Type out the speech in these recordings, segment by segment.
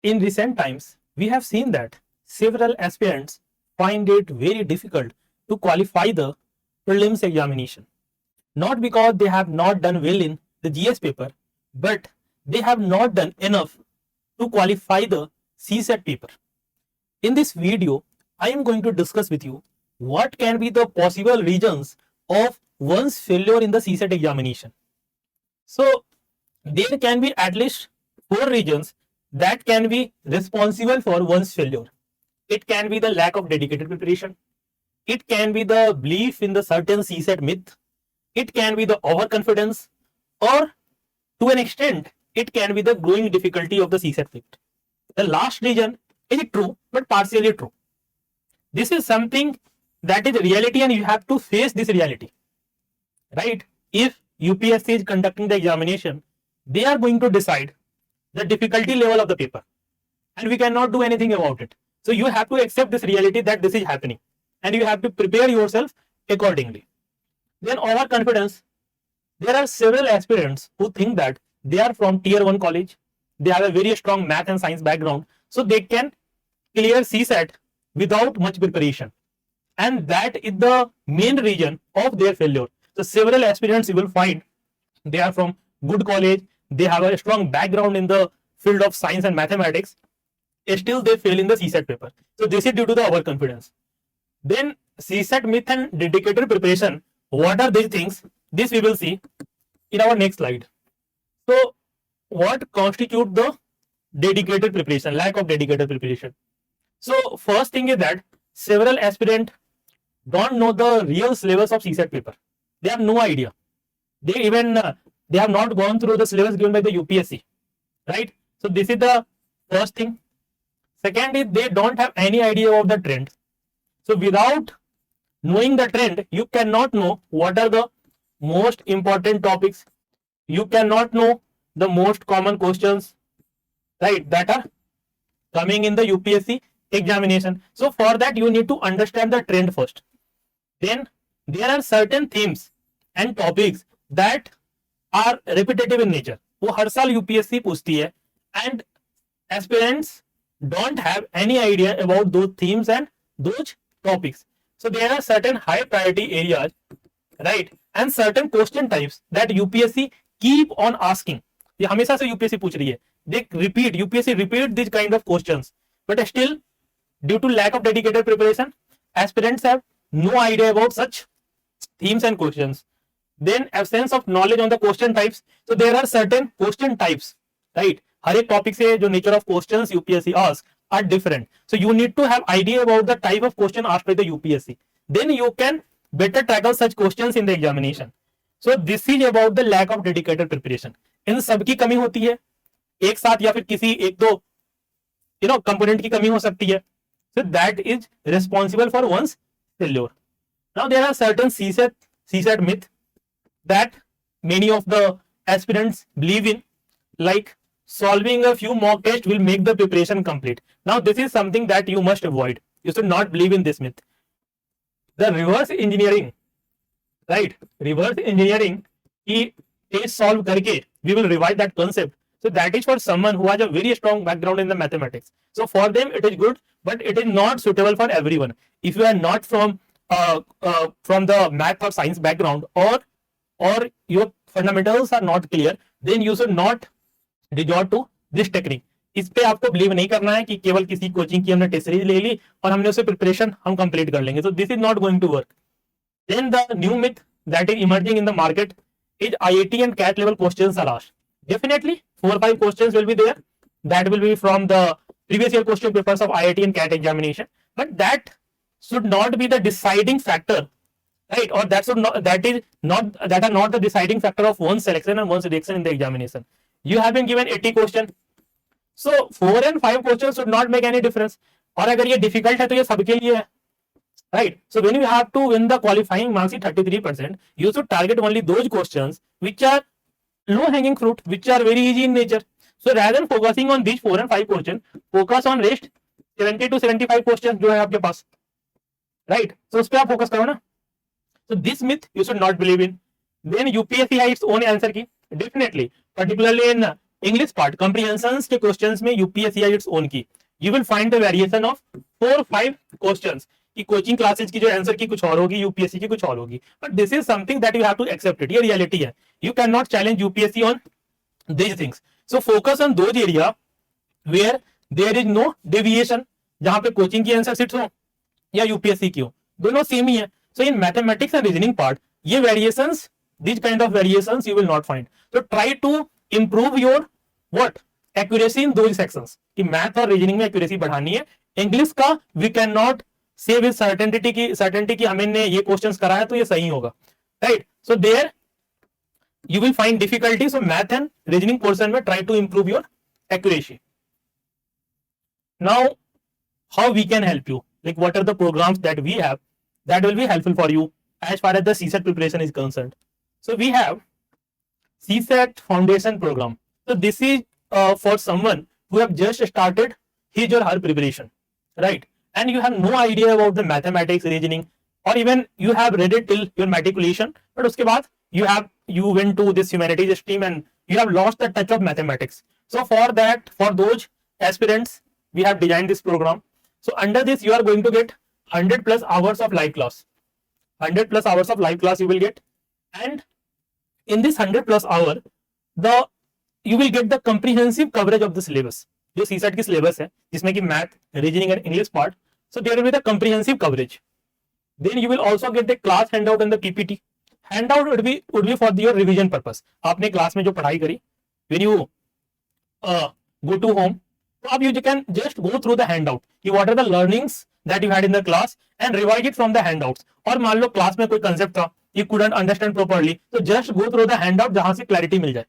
In recent times, we have seen that several aspirants find it very difficult to qualify the prelims examination. Not because they have not done well in the GS paper, but they have not done enough to qualify the CSAT paper. In this video, I am going to discuss with you what can be the possible reasons of one's failure in the CSAT examination. So, there can be at least 4 reasons that can be responsible for one's failure. It can be the lack of dedicated preparation. It can be the belief in the certain CSAT myth. It can be the overconfidence, or to an extent, it can be the growing difficulty of the CSAT myth. The last reason is true, but partially true. This is something that is reality, and you have to face this reality, right? If UPSC is conducting the examination, they are going to decide the difficulty level of the paper, and we cannot do anything about it. So you have to accept this reality that this is happening, and you have to prepare yourself accordingly. Then overconfidence. There are several aspirants who think that they are from tier 1 college, they have a very strong math and science background, so they can clear CSAT without much preparation, and that is the main reason of their failure. So several aspirants you will find they are from good college, they have a strong background in the field of science and mathematics, still they fail in the CSAT paper. So this is due to the overconfidence. Then CSAT myth and dedicated preparation. What are these things? This we will see in our next slide. So what constitute the dedicated preparation, lack of dedicated preparation? So first thing is that several aspirants don't know the real syllabus of CSAT paper. They have no idea. They even they have not gone through the syllabus given by the UPSC, right? So this is the first thing. Second is they don't have any idea of the trend. So without knowing the trend, you cannot know what are the most important topics. You cannot know the most common questions, right, that are coming in the UPSC examination. So for that, you need to understand the trend first. Then there are certain themes and topics that are repetitive in nature. वो हर साल UPSC पूछती है, and aspirants don't have any idea about those themes and those topics. So there are certain high priority areas, right, and certain question types that UPSC keep on asking. ये हमेशा से UPSC पूछ रही है. They repeat, UPSC repeat these kind of questions, but still, due to lack of dedicated preparation, aspirants have no idea about such themes and questions. Then absence of knowledge on the question types. So there are certain question types, right? हर एक topic से जो nature of questions UPSC asks are different. So you need to have idea about the type of question asked by the UPSC. Then you can better tackle such questions in the examination. So this is about the lack of dedicated preparation. इन सबकी कमी होती है एक साथ, या फिर किसी एक दो कंपोनेंट की कमी हो सकती है. So that is responsible for one's failure. Now there are certain CSAT myth that many of the aspirants believe in, like solving a few mock tests will make the preparation complete. Now this is something that you must avoid. You should not believe in this myth. The reverse engineering, right? Reverse engineering की test solve करके we will revise that concept. So that is for someone who has a very strong background in the mathematics. So for them it is good, but it is not suitable for everyone. If you are not from the math or science background, or your fundamentals are not clear, then you should not resort to this technique. इस पे आपको believe नहीं करना है कि केवल किसी coaching की हमने टेस्ट सीरीज ले ली और हमने उसे प्रिपरेशन हम कंप्लीट कर लेंगे. So this is not going to work. Then the new myth that is emerging in the market is IIT and CAT level questions are asked. Definitely 4 or 5 questions will be there that will be from the previous year question papers of IIT and CAT examination, but that should not be the deciding factor, right? Or that are not the deciding factor of one's selection and one's reaction in the examination. You have been given 80 questions, so 4 and 5 questions should not make any difference. और अगर ये difficult है तो ये सबके लिए है, right? So when you have to win the qualifying marks in 33%, you should target only those questions which are low hanging fruit, which are very easy in nature. So rather than focusing on these 4 and 5 questions, focus on rest 70 to 75 questions जो है आपके पास, right? So उस पे आप focus करो ना. So this myth you should not believe in. Then UPSC has its own answer key. Definitely, particularly in English part comprehensions के questions में यूपीएससी या इट्स ओन की you will find the variation of 4-5 questions कि coaching classes की जो answer की कुछ और होगी, यूपीएससी की कुछ और होगी, but this is something that you have to accept it, ये रियलिटी है. You can not challenge UPSC on these things. So focus on those area where there is no deviation, जहां पे कोचिंग की answer sheets हो या UPSC की हो, दोनों सेम ही है. So in mathematics and reasoning part ये variations, this kind of variations you will not find. तो try to improve your what accuracy in those sections, कि मैथ और रीजनिंग में एक्यूरेसी बढ़ानी है. इंग्लिश का we can not say with certainty की हमने ये क्वेश्चंस कराया तो ये सही होगा, right. So there you will find difficulty. So math and reasoning portion में try to improve your accuracy. Now how we can help you, like what are the programs that we have that will be helpful for you as far as the CSAT preparation is concerned. So we have CSAT foundation program. So this is for someone who have just started his or her preparation, right, and you have no idea about the mathematics, reasoning, or even you have read it till your matriculation, but उसके बाद you went to this humanities stream and you have lost the touch of mathematics. So for that, for those aspirants, we have designed this program. So under this you are going to get 100 plus hours of live class. 100 plus hours of live class you will get, and in this 100 plus hour you will get the comprehensive coverage of the syllabus. जो CSAT की syllabus है जिसमें कि math, reasoning and English part, so there will be the comprehensive coverage. Then you will also get the class handout and the PPT. Handout would be for your revision purpose. आपने class में जो पढ़ाई करी, when you go to home, तो आप you can just go through the handout कि what are the learnings that you had in the class and revise it from the handouts. और मान लो क्लास में कोई concept था, you couldn't understand properly, तो just go through the handout जहां से clarity मिल जाए.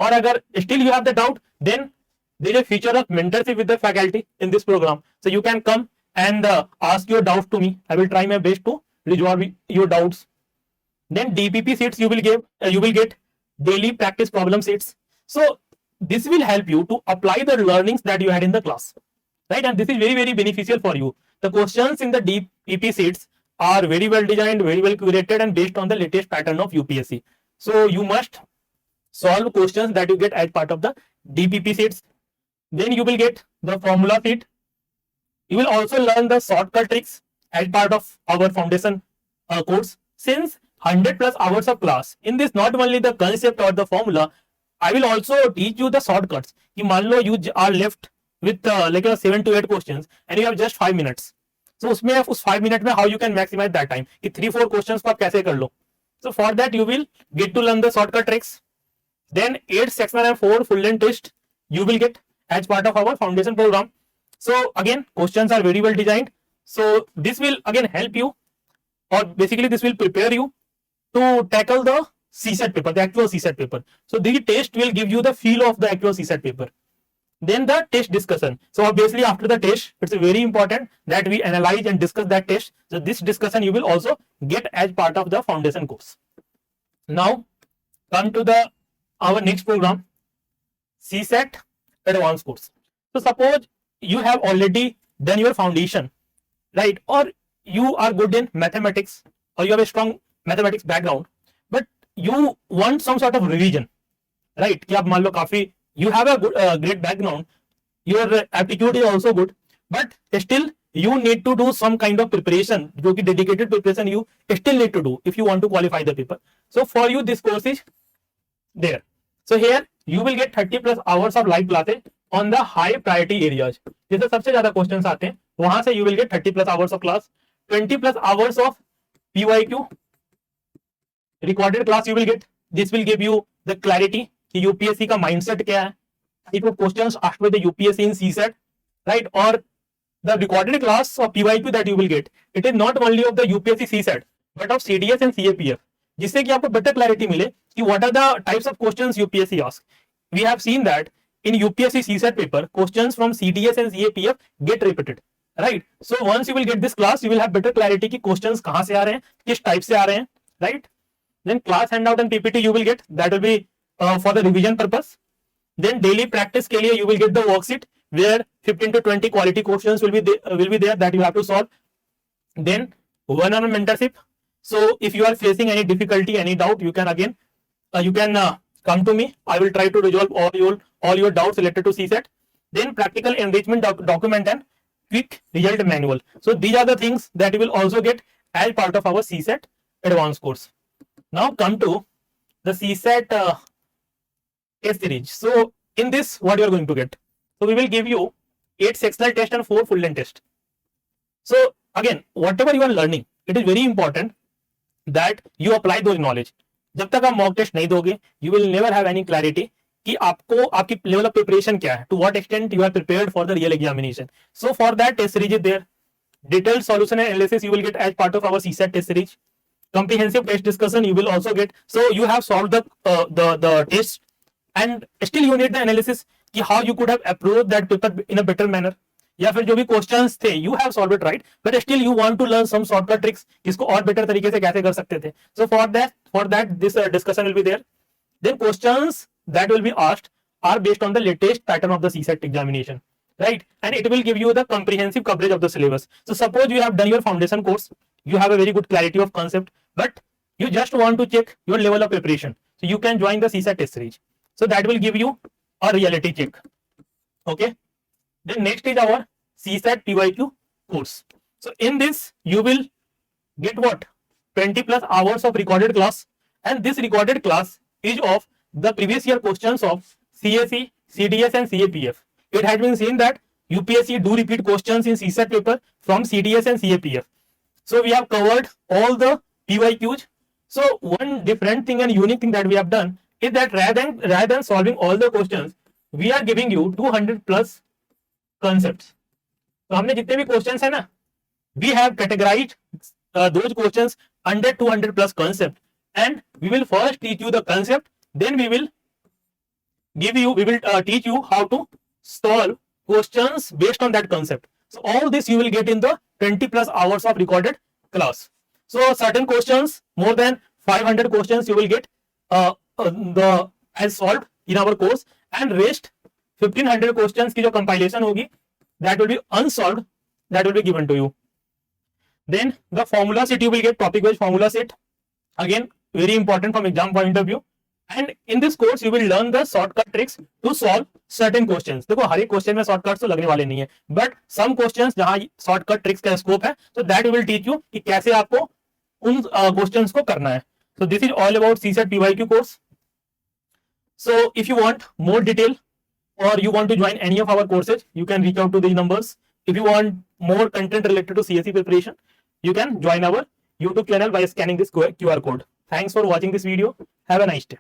और अगर still you have the doubt, then there is a feature of mentorship with the faculty in this program. So you can come and ask your doubts to me. I will try my best to resolve your doubts. Then DPP sheets you will get daily practice problem sheets. So this will help you to apply the learnings that you had in the class, right? And this is very, very beneficial for you. The questions in the DPP sheets are very well designed, very well curated, and based on the latest pattern of UPSC. So you must solve questions that you get as part of the DPP sheets. Then you will get the formula sheet. You will also learn the shortcut tricks as part of our foundation course. Since 100 plus hours of class, in this not only the concept or the formula, I will also teach you the shortcuts. कि मान लो you are left with like 7 to 8 questions and you have just 5 minutes. So उसमें उस 5 minutes में how you can maximize that time कि 3-4 questions को आप कैसे कर लो. So for that you will get to learn the shortcut tricks. Then 8 sectional and 4 full length test you will get as part of our foundation program. So again, questions are very well designed. So this will again help you, or basically this will prepare you to tackle the CSAT paper, the actual CSAT paper. So the test will give you the feel of the actual CSAT paper. Then the test discussion. So obviously after the test, it's very important that we analyze and discuss that test. So this discussion you will also get as part of the foundation course. Now come to our next program, CSAT advanced course. So suppose you have already done your foundation, right? Or you are good in mathematics, or you have a strong mathematics background, but you want some sort of revision, right? कि आप मान लो काफी you have a good, great background, your aptitude is also good, but still you need to do some kind of preparation, जो कि dedicated preparation you still need to do if you want to qualify the paper. So for you this course is there. So here you will get 30 plus hours of live classes on the high priority areas. जैसे सबसे ज्यादा questions आते हैं वहां से you will get 30 plus hours of class, 20 plus hours of PYQ recorded class you will get. This will give you the clarity कि UPSC का mindset क्या है, type of questions asked by the UPSC in CSAT, right? Or the recorded class of PYQ that you will get, it is not only of the UPSC CSAT but of CDS and CAPF, जिससे कि आपको better clarity मिले कि what are the types of questions UPSC asks. We have seen that in UPSC CSAT paper, questions from CDS and CAPF get repeated, right? So once you will get this class, you will have better clarity कि questions कहाँ से आ रहे हैं, किस type से आ रहे हैं, right? Then class handout and PPT you will get, that will be for the revision purpose. Then daily practice के लिए you will get the worksheet where 15 to 20 quality questions will be there that you have to solve. Then one-on-one mentorship. So if you are facing any difficulty, any doubt, you can again come to me. I will try to resolve all your doubts related to CSAT. Then practical enrichment document and quick result manual. So these are the things that you will also get as part of our CSAT advanced course. Now come to the CSAT test series. So in this, what you are going to get? So we will give you 8 sectional test and 4 full length test. So again, whatever you are learning, it is very important that you apply those knowledge. जब तक आप mock test नहीं दोगे, you will never have any clarity कि आपको आपकी level of preparation क्या है, to what extent you are prepared for the real examination. So for that, test series is there. Detailed solution and analysis you will get as part of our CSAT test series. Comprehensive test discussion you will also get. So you have solved the test, and still you need the analysis कि how you could have approached that paper in a better manner. या फिर जो भी questions थे, you have solved it right, but still you want to learn some shortcut tricks, इसको और better तरीके से कैसे कर सकते थे. So for that this discussion will be there. Then questions that will be asked are based on the latest pattern of the CSAT examination, right? And it will give you the comprehensive coverage of the syllabus. So suppose you have done your foundation course, you have a very good clarity of concept, but you just want to check your level of preparation, so you can join the CSAT test series. So that will give you a reality check. Okay. Then next is our CSAT PYQ course. So in this you will get what? 20 plus hours of recorded class, and this recorded class is of the previous year questions of CSE, CDS and CAPF. It has been seen that UPSC do repeat questions in CSAT paper from CDS and CAPF. So we have covered all the PYQs. So one different thing and unique thing that we have done is that rather than solving all the questions, we are giving you 200 plus concepts. तो हमने जितने भी questions है ना, we have categorized those questions under 200 plus concept, and we will first teach you the concept, then we will teach you how to solve questions based on that concept. So all this you will get in the 20 plus hours of recorded class. So certain questions, more than 500 questions you will get as solved in our course, and rest 1500 questions की जो compilation होगी, that will be unsolved, that will be given to you. Then the formula set you will get topic wise formula set, again very important from exam point of view. And in this course you will learn the shortcut tricks to solve certain questions. देखो हर एक question में shortcut तो लगने वाले नहीं है, but some questions जहां shortcut tricks का स्कोप है, so that we will teach you कि कैसे आपको उन क्वेश्चंस को करना है. So this is all about CSAT PYQ course. So if you want more detail or you want to join any of our courses, you can reach out to these numbers. If you want more content related to CSE preparation, you can join our YouTube channel by scanning this QR code. Thanks for watching this video. Have a nice day.